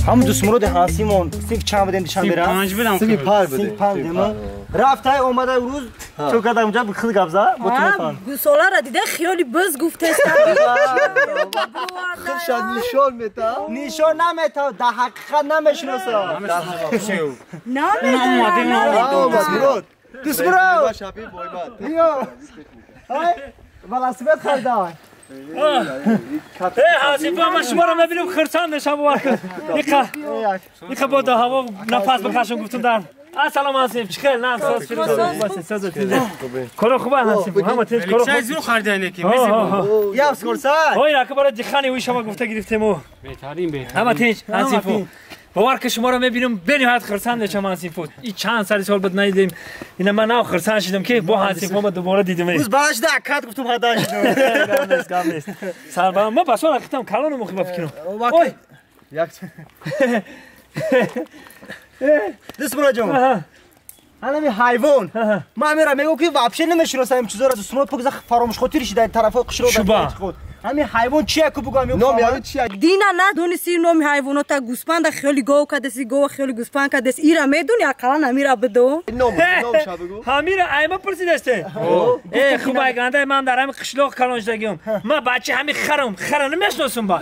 هم دوستمون ده هستیمون سینک چند بدیم چند برم 5 بدم سیمی پار بده سینک 5 بدیم رفته اومده روز چون کدام اونجا بخل گابزا بتونم گوساله را دیده خیالی بز گفته است خشن نشان میتا نشان نمیتا در حقیقت نمیشناسه نمیدونم دوستمون شبیه بایبات بیا های ولاسیبت خریدم حاسب ما شما رو میبینیم خرسان نشم وارد یکا با هوا نفس بکشم گفتم در السلام حاسب چخیر نه ساز فیلم ساز کارو خوبه حاسب همه تیز کارو خوب زیرو خریدن کی یا اسکورسای اوی را که برای دخانی وی شما گفته گرفتیم و بهترین همه تیز حاسب باور که شما رو میبینیم بنهایت خرسان نشم حاسب این چند سال بود ندیدیم اینا من نه خرسان شدم که با حاسب ما دوباره دیدم روز باش دکات گفتم هداش کام نیست سر ما بسوا رفتم کلانو مخیب فکرم اوی یک دوستمون جان انا می حیوان ما میرم میگم که واپش نمیشناسم این چیزا رو دوستمون پوز فراموش خاطر شده در طرف قشرو داد خود همین حیوان چیه که بگم نام یعنی چیه دینا نه دونستی نام حیوانات گوسپند خیلی گاو کدسی گاو خیلی گوسپند کدس ایرا میدونی اقلا نمیره بدو نام شو بگو همین ایما پرسیدسته ای خوبه گنده من در همین قشلاق کلانجدگیم من بچه همین خرم نمیشناسم با